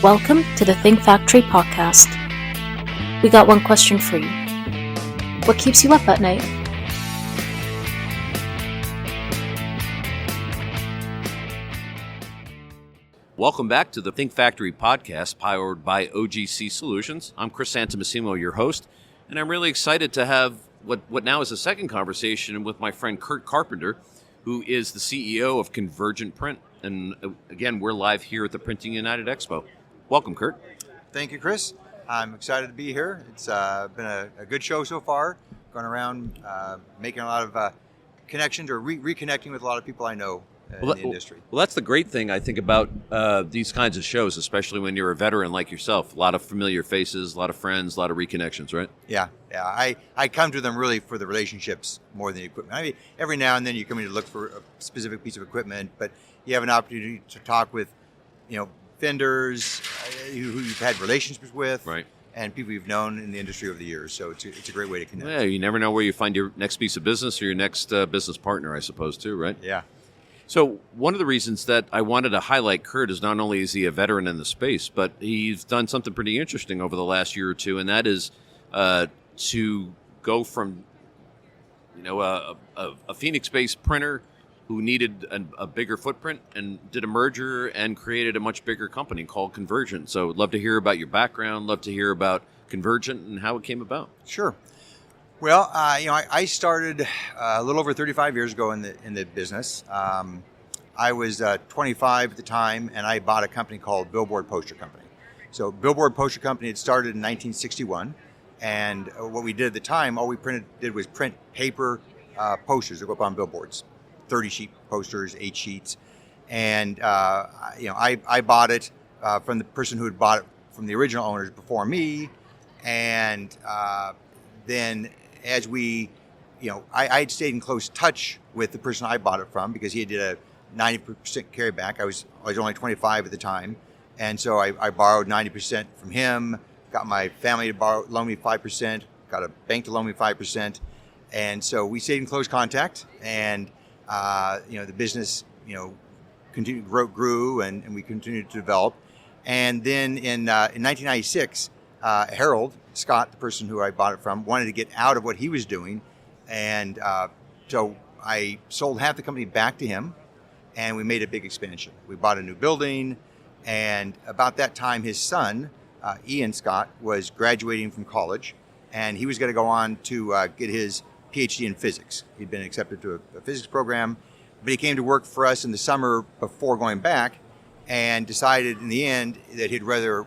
Welcome to the Think Factory podcast. We got one question for you. What keeps you up at night? Welcome back to the Think Factory podcast, powered by OGC Solutions. I'm Chris Santomassimo, your host, and I'm really excited to have what now is a second conversation with my friend Curt Carpenter, who is the CEO of Convergent Print. And again, we're live here at the Printing United Expo. Welcome, Curt. Thank you, Chris. I'm excited to be here. It's been a good show so far, going around making a lot of connections or reconnecting with a lot of people I know in the industry. Well, that's the great thing, I think, about these kinds of shows, especially when you're a veteran like yourself. A lot of familiar faces, a lot of friends, a lot of reconnections, right? Yeah. I come to them really for the relationships more than the equipment. I mean, every now and then you come in to look for a specific piece of equipment, but you have an opportunity to talk with, vendors who you've had relationships with, right, and people you've known in the industry over the years. So it's a great way to connect. Yeah, you never know where you find your next piece of business or your next business partner, I suppose, too, right? Yeah. So one of the reasons that I wanted to highlight Curt is not only is he a veteran in the space, but he's done something pretty interesting over the last year or two, and that is to go from a Phoenix-based printer who needed a bigger footprint and did a merger and created a much bigger company called Convergent. So I'd love to hear about your background, love to hear about Convergent and how it came about. Sure. Well, I started a little over 35 years ago in the business. I was 25 at the time, and I bought a company called Billboard Poster Company. So Billboard Poster Company had started in 1961, and what we did at the time, all we did was print paper posters that go up on billboards, 30-sheet posters, 8 sheets, and I bought it from the person who had bought it from the original owners before me, and then as we, I had stayed in close touch with the person I bought it from because he did a 90% carryback. I was only 25 at the time, and so I borrowed 90% from him, got my family to loan me 5%, got a bank to loan me 5%, and so we stayed in close contact, and the business, grew, and we continued to develop. And then in 1996, Harold Scott, the person who I bought it from, wanted to get out of what he was doing. And so I sold half the company back to him, and we made a big expansion. We bought a new building, and about that time, his son, Ian Scott, was graduating from college, and he was going to go on to get his PhD in physics. He'd been accepted to a physics program, but he came to work for us in the summer before going back and decided in the end that he'd rather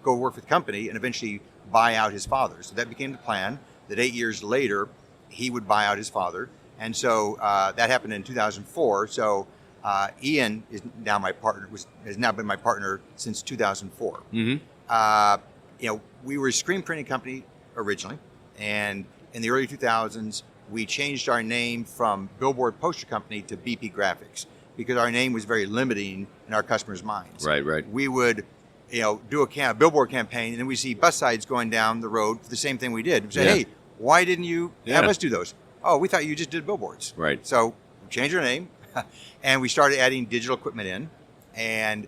go work for the company and eventually buy out his father. So that became the plan, that 8 years later, he would buy out his father. And so that happened in 2004. So Ian is now my partner, has now been my partner since 2004. Mm-hmm. We were a screen printing company originally, and in the early 2000s, we changed our name from Billboard Poster Company to BP Graphics because our name was very limiting in our customers' minds. Right. We would, do a billboard campaign, and then we see bus sides going down the road for the same thing we did. We say, hey, why didn't you have us do those? Oh, we thought you just did billboards. Right. So we changed our name, and we started adding digital equipment in, and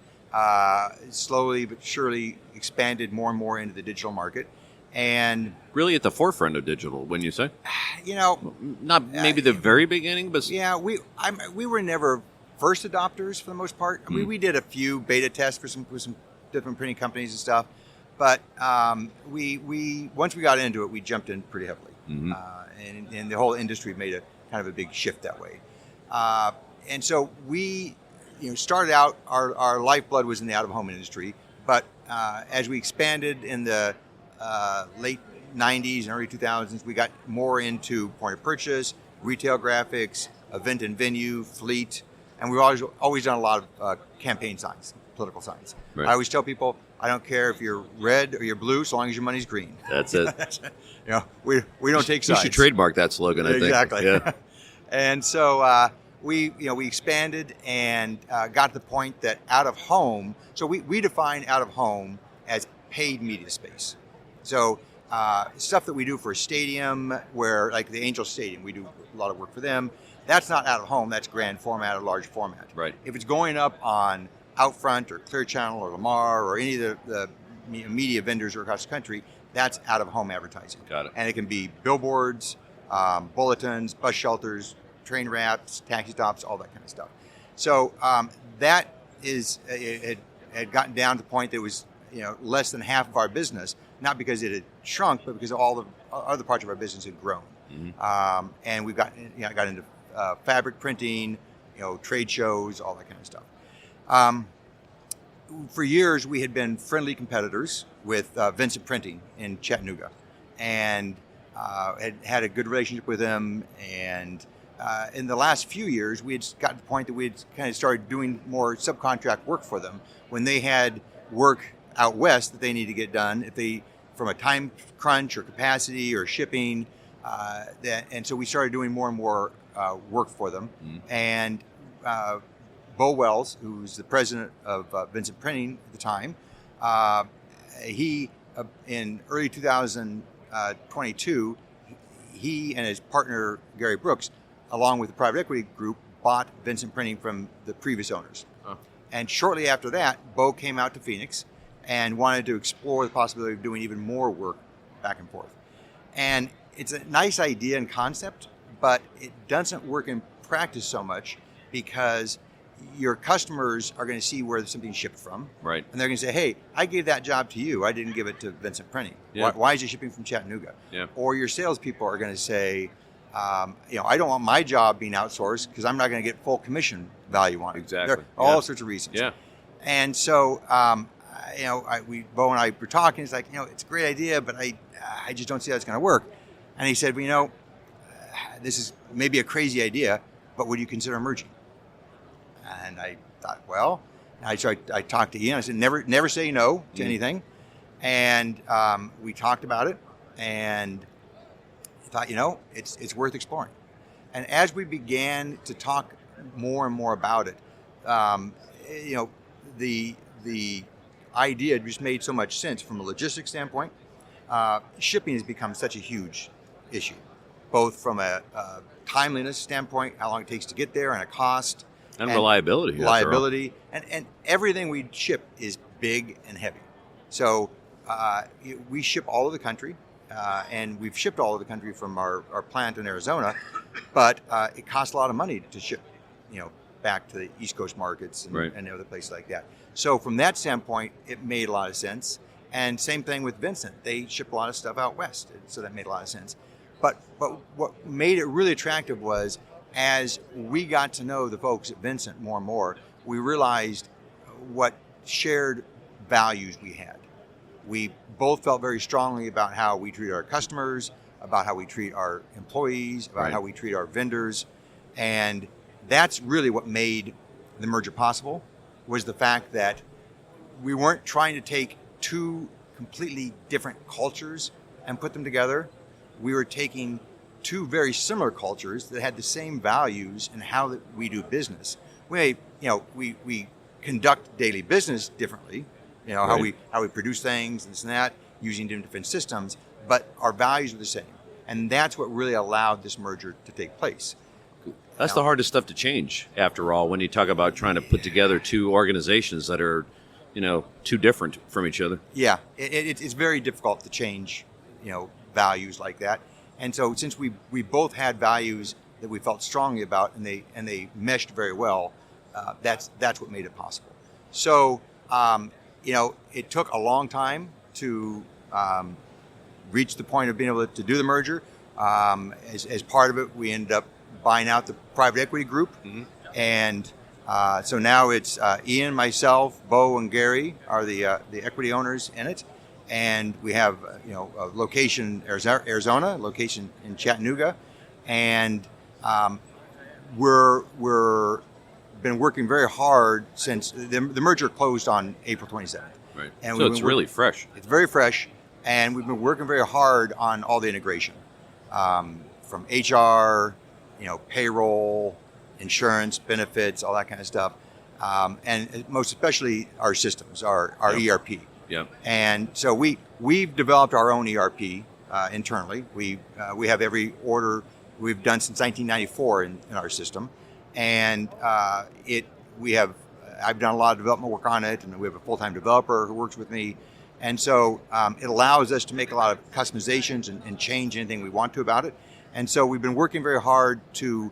slowly but surely expanded more and more into the digital market. And really at the forefront of digital, when you say, not maybe the very beginning, but we were never first adopters for the most part. I mean, we did a few beta tests with some different printing companies and stuff, but we once we got into it, we jumped in pretty heavily, and the whole industry made a kind of a big shift that way. And so we, started out, our lifeblood was in the out-of-home industry, but as we expanded in the late 90s and early 2000s, we got more into point of purchase, retail graphics, event and venue, fleet, and we've always done a lot of campaign signs, political signs. Right. I always tell people, I don't care if you're red or you're blue, so long as your money's green. That's it. We don't take sides. You should trademark that slogan, I think. Exactly. Yeah. And so we expanded and got to the point that out of home, so we define out of home as paid media space. So stuff that we do for a stadium, where like the Angel Stadium, we do a lot of work for them. That's not out of home. That's grand format or large format. Right. If it's going up on Outfront or Clear Channel or Lamar or any of the media vendors across the country, that's out-of-home advertising. Got it. And it can be billboards, bulletins, bus shelters, train wraps, taxi stops, all that kind of stuff. So that it had gotten down to the point that it was less than half of our business, not because it had shrunk, but because all the other parts of our business had grown. Mm-hmm. And we got into fabric printing, trade shows, all that kind of stuff. For years, we had been friendly competitors with Vincent Printing in Chattanooga, and had a good relationship with them. And in the last few years, we had got to the point that we had kind of started doing more subcontract work for them when they had work out west that they needed to get done, if they from a time crunch or capacity or shipping. And so we started doing more and more work for them. Mm-hmm. And Bo Wells, who's the president of Vincent Printing at the time, he in early 2022, he and his partner Gary Brooks, along with the private equity group, bought Vincent Printing from the previous owners. Huh. And shortly after that, Bo came out to Phoenix and wanted to explore the possibility of doing even more work back and forth. And it's a nice idea and concept, but it doesn't work in practice so much because your customers are going to see where something's shipped from. Right. And they're going to say, hey, I gave that job to you. I didn't give it to Vincent Printing. Yeah. Why is it shipping from Chattanooga? Yeah. Or your salespeople are going to say, I don't want my job being outsourced because I'm not going to get full commission value on it. Exactly. All sorts of reasons. Yeah. And so, Bo and I were talking. It's like, it's a great idea, but I just don't see how it's going to work. And he said, this is maybe a crazy idea, but would you consider merging? And I thought, well, I talked to Ian. I said, never say no to anything. And we talked about it, and I thought, it's worth exploring. And as we began to talk more and more about it, the idea just made so much sense from a logistics standpoint. Shipping has become such a huge issue, both from a timeliness standpoint, how long it takes to get there, and a cost. And reliability. Reliability. And everything we ship is big and heavy. So we ship all over the country, and we've shipped all over the country from our plant in Arizona, but it costs a lot of money to ship, back to the East Coast markets and other places like that. So from that standpoint, it made a lot of sense. And same thing with Vincent. They ship a lot of stuff out west, so that made a lot of sense. But what made it really attractive was, as we got to know the folks at Vincent more and more, we realized what shared values we had. We both felt very strongly about how we treat our customers, about how we treat our employees, about how we treat our vendors. And that's really what made the merger possible, was the fact that we weren't trying to take two completely different cultures and put them together. We were taking two very similar cultures that had the same values in how that we do business. We conduct daily business differently, how we produce things and this and that, using different systems, but our values are the same. And that's what really allowed this merger to take place. That's the hardest stuff to change, after all, when you talk about trying to put together two organizations that are, too different from each other. Yeah, it's very difficult to change, values like that. And so since we both had values that we felt strongly about, and they meshed very well, that's what made it possible. So, it took a long time to reach the point of being able to do the merger. As part of it, we ended up buying out the private equity group. Mm-hmm. And so now it's Ian, myself, Bo, and Gary are the equity owners in it. And we have a location in Arizona, a location in Chattanooga, and we're been working very hard since the merger closed on April 27th. Right. And so it's really fresh. It's very fresh, and we've been working very hard on all the integration, from HR, payroll, insurance, benefits, all that kind of stuff, and most especially our systems, our ERP. Yeah. And so we've developed our own ERP internally. We have every order we've done since 1994 in our system, and we have I've done a lot of development work on it, and we have a full-time developer who works with me. And so it allows us to make a lot of customizations and change anything we want to about it. And so we've been working very hard to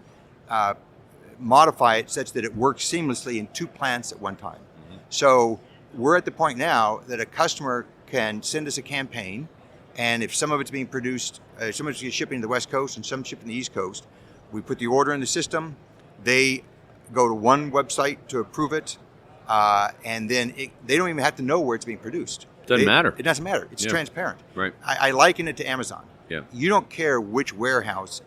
modify it such that it works seamlessly in 2 plants at one time. Mm-hmm. So we're at the point now that a customer can send us a campaign, and if some of it's being produced, some of it's shipping to the West Coast and some shipping to the East Coast, we put the order in the system. They go to one website to approve it, and then they don't even have to know where it's being produced. Doesn't matter. It doesn't matter. It's transparent. Right. I liken it to Amazon. Yeah. You don't care which warehouse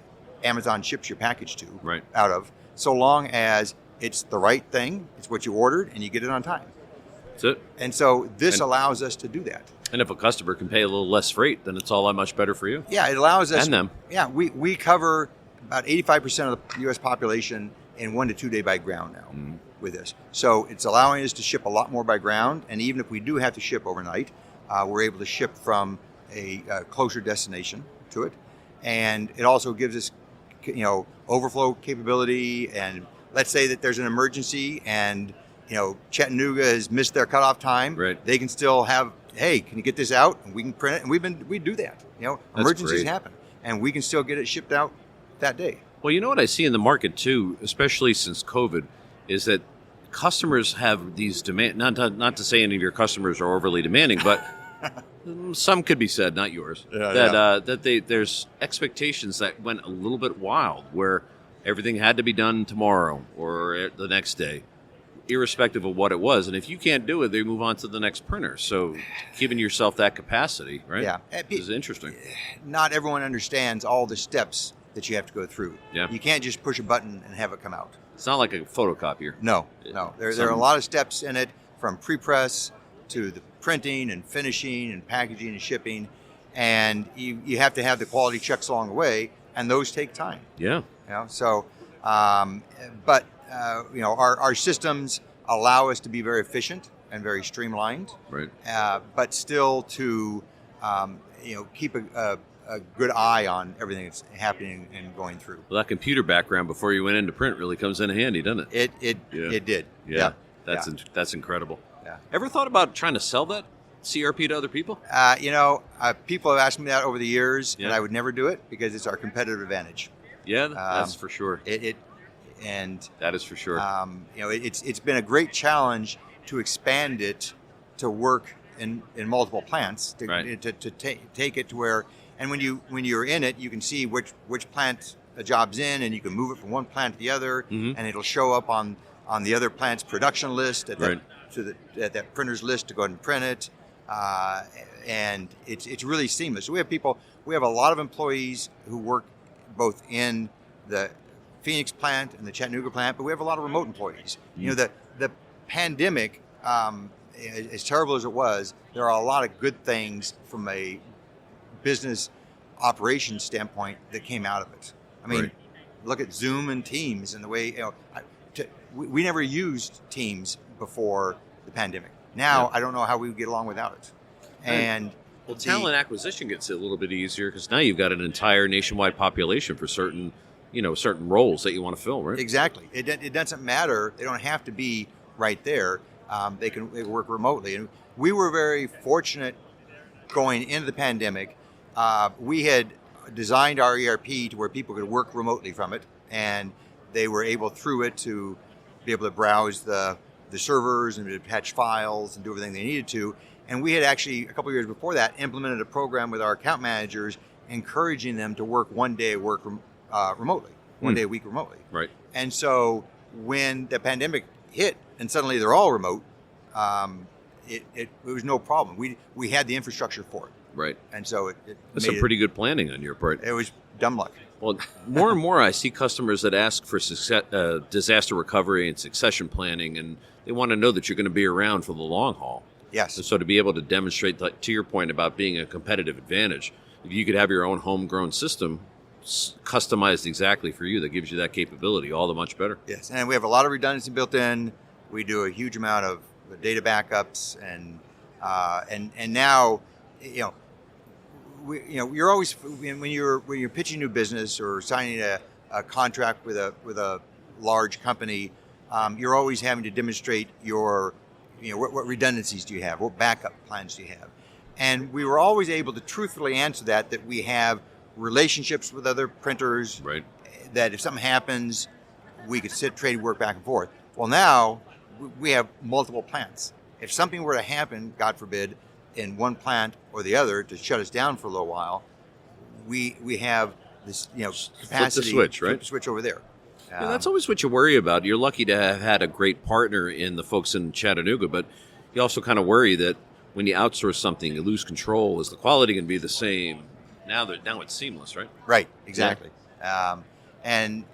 Amazon ships your package to right. out of, so long as it's the right thing, it's what you ordered, and you get it on time. That's it. And so this allows us to do that. And if a customer can pay a little less freight, then it's all that much better for you. Yeah, it allows us. And them. Yeah, we cover about 85% of the U.S. population in 1 to 2 day by ground now with this. So it's allowing us to ship a lot more by ground, and even if we do have to ship overnight, we're able to ship from a closer destination to it. And it also gives us, overflow capability. And let's say that there's an emergency and, Chattanooga has missed their cutoff time. Right. They can still have, hey, can you get this out? And we can print it. And we do that. Emergencies happen, and we can still get it shipped out that day. Well, you know what I see in the market too, especially since COVID, is that customers have these demand. Not to say any of your customers are overly demanding, but some could be said, not yours. That there's expectations that went a little bit wild, where everything had to be done tomorrow or the next day, irrespective of what it was. And if you can't do it, they move on to the next printer. So giving yourself that capacity, right? Yeah, is interesting. Not everyone understands all the steps that you have to go through. Yeah. You can't just push a button and have it come out. It's not like a photocopier. No. There are a lot of steps in it, from pre-press to the printing and finishing and packaging and shipping, and you have to have the quality checks along the way, and those take time. Yeah. So, but our systems allow us to be very efficient and very streamlined. Right. But still to keep a good eye on everything that's happening and going through. Well, that computer background before you went into print really comes in handy, doesn't it? It did. Yeah. That's incredible. Yeah. Ever thought about trying to sell that CRP to other people? People have asked me that over the years, Yeah. and I would never do it because it's our competitive advantage. Yeah, that's for sure. That is for sure. It's been a great challenge to expand it to work in multiple plants to take it to where. And when you're in it, you can see which plant a job's in, and you can move it from one plant to the other, and it'll show up on the other plant's production list at that printer's list to go ahead and print it, and it's really seamless. So we have a lot of employees who work both in the Phoenix plant and the Chattanooga plant, but we have a lot of remote employees. The pandemic, as terrible as it was, there are a lot of good things from a business operations standpoint that came out of it. I mean, Look at Zoom and Teams and the way, we never used Teams before the pandemic. Now, I don't know how we would get along without it. And talent acquisition gets a little bit easier because now you've got an entire nationwide population for certain roles that you want to fill, right? Exactly. It doesn't matter. They don't have to be right there. They can work remotely. And we were very fortunate going into the pandemic. We had designed our ERP to where people could work remotely from it, and they were able through it to be able to browse the servers and attach files and do everything they needed to. And we had actually, a couple of years before that, implemented a program with our account managers encouraging them to work one day a week remotely. Right. And so when the pandemic hit and suddenly they're all remote, it was no problem. We had the infrastructure for it. Right. And so that's some pretty good planning on your part. It was dumb luck. Well, more and more I see customers that ask for disaster recovery and succession planning, and they want to know that you're going to be around for the long haul. Yes. And so to be able to demonstrate, to your point about being a competitive advantage, if you could have your own homegrown system customized exactly for you, that gives you that capability, all the much better. Yes, and we have a lot of redundancy built in. We do a huge amount of data backups, and now, you're always, when you're pitching new business or signing a contract with a large company, you're always having to demonstrate what redundancies do you have, what backup plans do you have, and we were always able to truthfully answer that we have relationships with other printers, Right. that if something happens, we could trade work back and forth. Well, now we have multiple plants. If something were to happen, God forbid, in one plant or the other to shut us down for a little while, we have this capacity the switch, right? to switch over there. Yeah, that's always what you worry about. You're lucky to have had a great partner in the folks in Chattanooga, but you also kind of worry that when you outsource something, you lose control. Is the quality going to be the same? Now it's seamless, right? Right, exactly. Yeah. And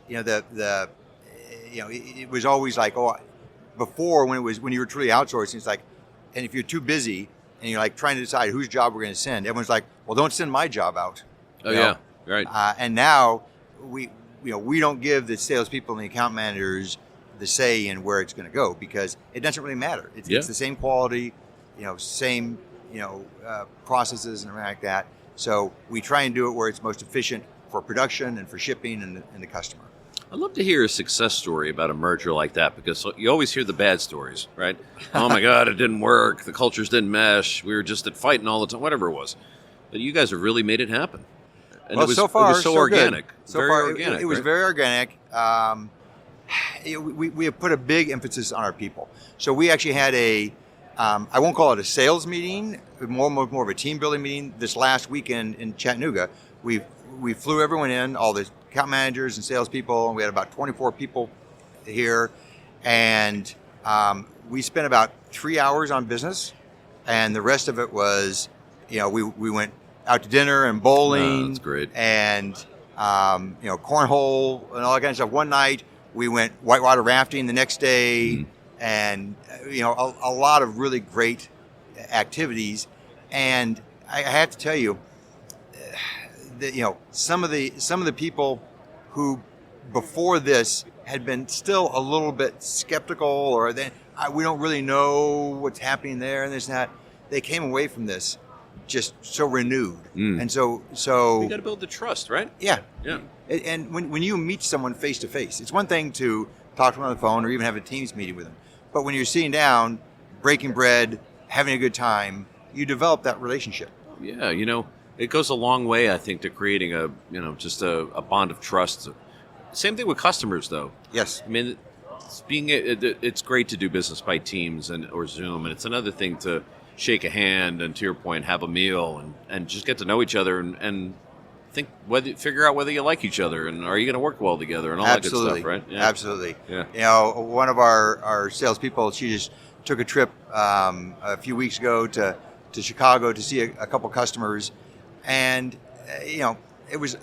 it was always like, before when you were truly outsourcing, it's like, and if you're too busy and you're like trying to decide whose job we're going to send, everyone's like, well, don't send my job out. Oh, yeah, right. And now we don't give the salespeople and the account managers the say in where it's going to go, because it doesn't really matter. It's the same quality, same processes and everything like that. So we try and do it where it's most efficient for production and for shipping and the customer. I'd love to hear a success story about a merger like that, because you always hear the bad stories, right? Oh my God, it didn't work. The cultures didn't mesh. We were just at fighting all the time, whatever it was. But you guys have really made it happen. And well, so far, it was so organic. So very far, organic. It was right? very organic. We have put a big emphasis on our people. So we actually had I won't call it a sales meeting, more of a team building meeting this last weekend in Chattanooga. We flew everyone in, all the account managers and salespeople, and we had about 24 people here. And we spent about 3 hours on business, and the rest of it was, we went out to dinner and bowling. That's great. And cornhole and all that kind of stuff. One night we went whitewater rafting the next day, and a lot of really great activities. And I have to tell you that some of the people who before this had been still a little bit skeptical, or we don't really know what's happening there and this and that, they came away from this just so renewed. And so you got to build the trust, right? Yeah. Yeah. And when you meet someone face to face, it's one thing to talk to them on the phone or even have a Teams meeting with them, but when you're sitting down, breaking bread, having a good time, you develop that relationship. Yeah, it goes a long way, I think, to creating a bond of trust. Same thing with customers, though. Yes. I mean, it's great to do business by Teams or Zoom, and it's another thing to shake a hand and, to your point, have a meal and just get to know each other and figure out whether you like each other and are you going to work well together and all that good stuff, right? Yeah. Absolutely. Yeah. One of our salespeople, she just took a trip a few weeks ago to Chicago to see a couple customers, and it was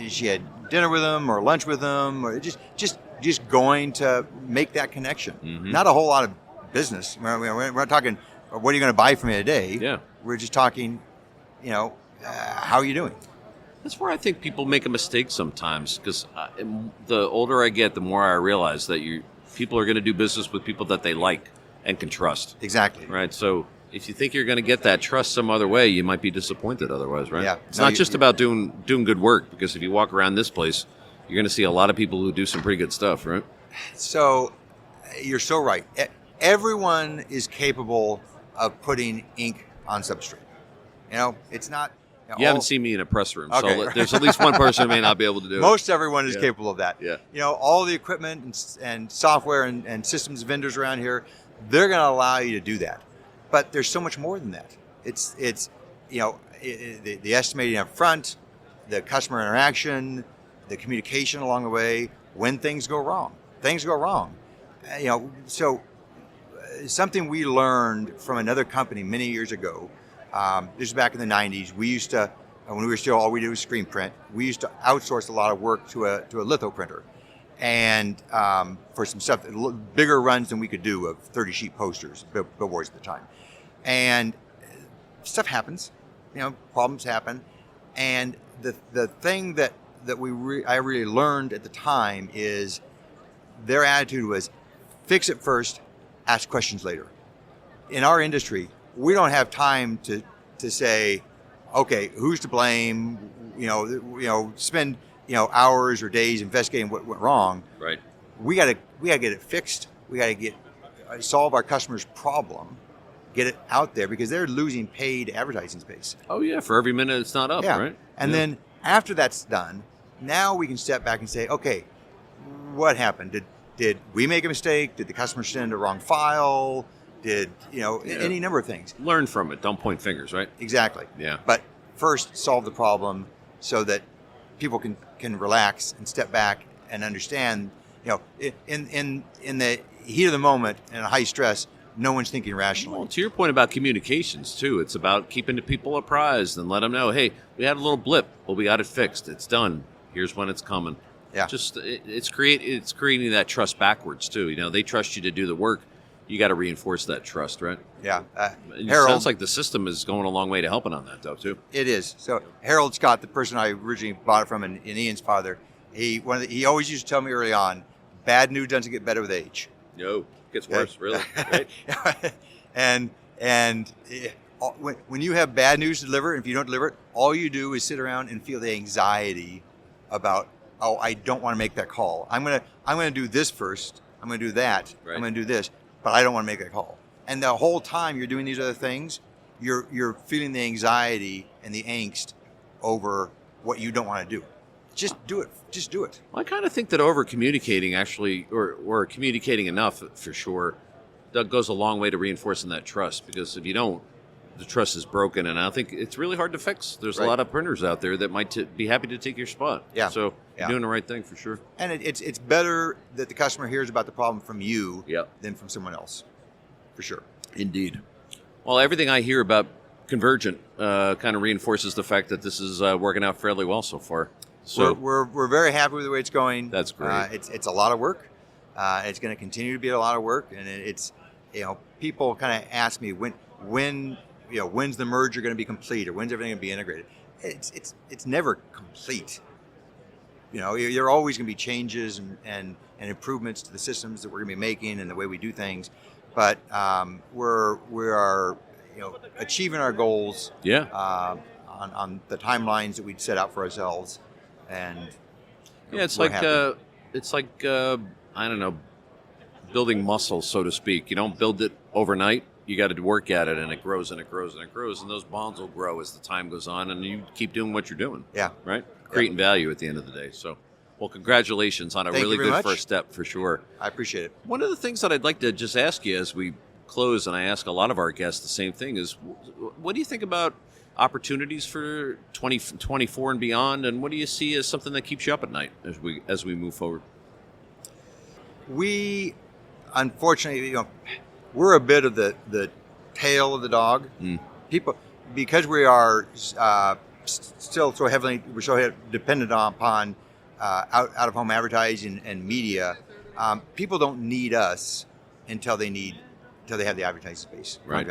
she had dinner with them or lunch with them, or just going to make that connection. Not a whole lot of business. We're not talking, what are you going to buy from me today? Yeah. We're just talking, how are you doing? That's where I think people make a mistake sometimes, because the older I get, the more I realize that people are going to do business with people that they like and can trust. Exactly. Right. So if you think you're going to get that trust some other way, you might be disappointed otherwise, right? Yeah. It's not just about doing good work, because if you walk around this place, you're going to see a lot of people who do some pretty good stuff, right? So you're so right. Everyone is capable of putting ink on substrate. It's not. You haven't seen me in a press room, okay. So there's at least one person who may not be able to do it. Most everyone is capable of that. Yeah. All the equipment and software and systems vendors around here, they're going to allow you to do that. But there's so much more than that. It's the estimating up front, the customer interaction, the communication along the way, when things go wrong. Things go wrong. So something we learned from another company many years ago, this was back in the 90s, we used to, when we were still, all we did was screen print, we used to outsource a lot of work to a litho printer. And for some stuff, bigger runs than we could do of 30 sheet posters, billboards at the time. And stuff happens, problems happen. And the thing that I really learned at the time is their attitude was fix it first, ask questions later. In our industry, we don't have time to say, okay, who's to blame? Spend hours or days investigating what went wrong. Right. we got to get it fixed. We got to solve our customers' problem, get it out there, because they're losing paid advertising space. Oh yeah, for every minute it's not up, right? And then after that's done, now we can step back and say, okay, what happened? Did we make a mistake? Did the customer send a wrong file? Did any number of things? Learn from it. Don't point fingers, right? Exactly. Yeah. But first, solve the problem so that people can relax and step back and understand. In the heat of the moment and high stress, no one's thinking rationally. Well, to your point about communications too, it's about keeping the people apprised and let them know, hey, we had a little blip, but we got it fixed. It's done. Here's when it's coming. Yeah. It's creating that trust backwards too. They trust you to do the work. You got to reinforce that trust, right? Yeah. It sounds like the system is going a long way to helping on that, though, too. It is. So Harold Scott, the person I originally bought it from, and Ian's father, he always used to tell me early on, bad news doesn't get better with age. No, it gets worse, really. Right? And when you have bad news to deliver, and if you don't deliver it, all you do is sit around and feel the anxiety about, oh, I don't want to make that call. I'm gonna do this first. I'm gonna do that. Right. I'm gonna do this. But I don't want to make that call. And the whole time you're doing these other things, you're feeling the anxiety and the angst over what you don't want to do. Just do it. Just do it. Well, I kind of think that over communicating actually, or communicating enough for sure, that goes a long way to reinforcing that trust. Because if you don't, the trust is broken, and I think it's really hard to fix. There's a lot of printers out there that might be happy to take your spot. Yeah. So you're doing the right thing for sure. And it's better that the customer hears about the problem from you than from someone else, for sure. Indeed. Well, everything I hear about Convergent kind of reinforces the fact that this is working out fairly well so far. So we're very happy with the way it's going. That's great. It's a lot of work. It's going to continue to be a lot of work, and it's people kind of ask me when's the merger going to be complete, or when's everything going to be integrated? It's never complete. There are always going to be changes and improvements to the systems that we're going to be making and the way we do things. But we are achieving our goals. On the timelines that we'd set out for ourselves, and it's like I don't know, building muscle, so to speak. You don't build it overnight. You got to work at it, and it grows and it grows and it grows, and those bonds will grow as the time goes on, and you keep doing what you're doing. Yeah. Right? Creating value at the end of the day. So, well, congratulations on a really good first step for sure. I appreciate it. One of the things that I'd like to just ask you as we close, and I ask a lot of our guests the same thing, is what do you think about opportunities for 2024 and beyond, and what do you see as something that keeps you up at night as we move forward? We, unfortunately, we're a bit of the tail of the dog. People, because we are still so heavily, we're so dependent upon out of home advertising and media. People don't need us until they have the advertising space. Right.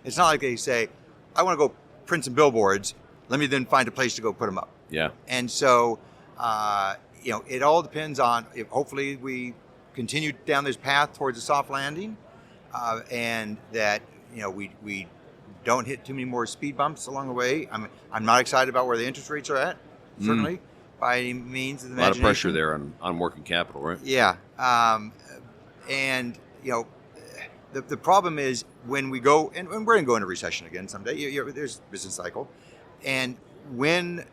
It's not like they say, I want to go print some billboards. Let me then find a place to go put them up. Yeah. And so, it all depends on if hopefully we continue down this path towards a soft landing, and that we don't hit too many more speed bumps along the way. I'm not excited about where the interest rates are at, certainly, by any means of the imagination. A lot of pressure there on working capital, right? Yeah. The problem is when we go, and we're going to go into recession again someday. There's a business cycle. And when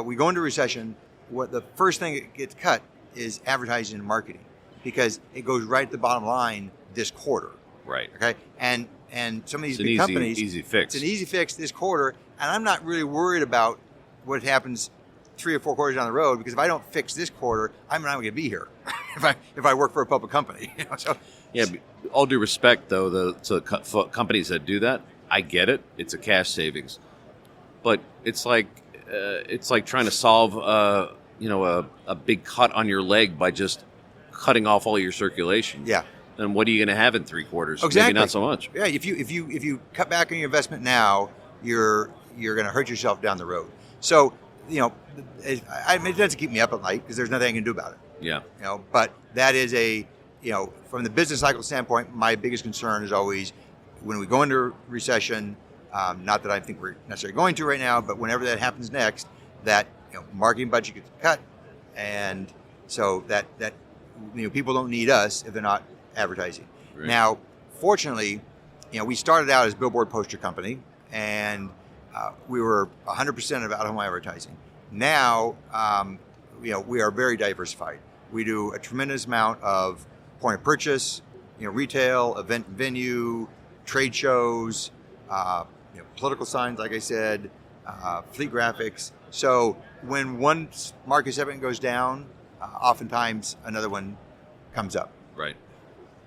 we go into recession, what the first thing that gets cut is advertising and marketing, because it goes right at the bottom line this quarter. Right. Okay. And some of these big companies, easy fix. It's an easy fix this quarter, and I'm not really worried about what happens 3 or 4 quarters down the road, because if I don't fix this quarter, I'm not going to be here if I work for a public company. So, yeah. All due respect, though, to companies that do that, I get it. It's a cash savings, but it's like trying to solve a big cut on your leg by just cutting off all your circulation. Yeah. Then what are you going to have in 3 quarters? Exactly. Maybe not so much. Yeah. If you cut back on your investment now, you're going to hurt yourself down the road. So it doesn't keep me up at night because there's nothing I can do about it. Yeah. But that is from the business cycle standpoint, my biggest concern is always when we go into recession. Not that I think we're necessarily going to right now, but whenever that happens next, that marketing budget gets cut, and so that people don't need us if they're not advertising. Right. Now, fortunately, we started out as a billboard poster company, and we were 100% of out-of-home advertising. Now, we are very diversified. We do a tremendous amount of point of purchase, retail, event and venue, trade shows, political signs, like I said, fleet graphics. So when one market segment goes down, oftentimes another one comes up. Right.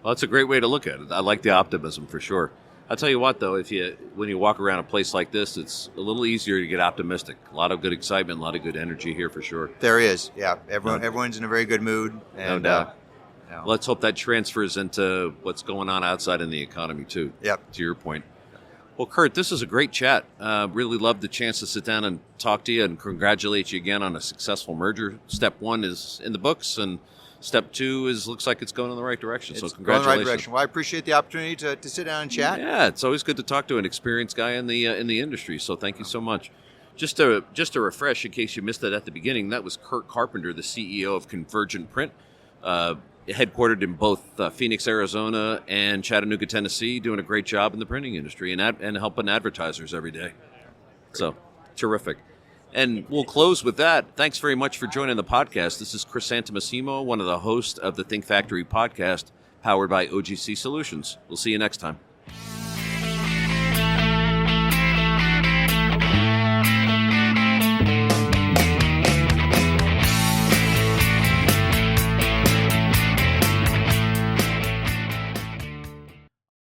Well, that's a great way to look at it. I like the optimism for sure. I'll tell you what, though, when you walk around a place like this, it's a little easier to get optimistic. A lot of good excitement, a lot of good energy here for sure. There is, yeah. Everyone's in a very good mood. And, no doubt. Let's hope that transfers into what's going on outside in the economy, too. Yep. To your point. Well, Curt, this is a great chat. Really loved the chance to sit down and talk to you and congratulate you again on a successful merger. Step 1 is in the books, and Step 2 looks like it's going in the right direction. It's so congratulations. going in the right direction. Well, I appreciate the opportunity to sit down and chat. Yeah, it's always good to talk to an experienced guy in the industry. So thank you so much. Just to refresh, in case you missed it at the beginning, that was Curt Carpenter, the CEO of Convergent Print, headquartered in both Phoenix, Arizona, and Chattanooga, Tennessee, doing a great job in the printing industry and helping advertisers every day. So terrific. And we'll close with that. Thanks very much for joining the podcast. This is Chris Santomassimo, one of the hosts of the Think Factory podcast, powered by OGC Solutions. We'll see you next time.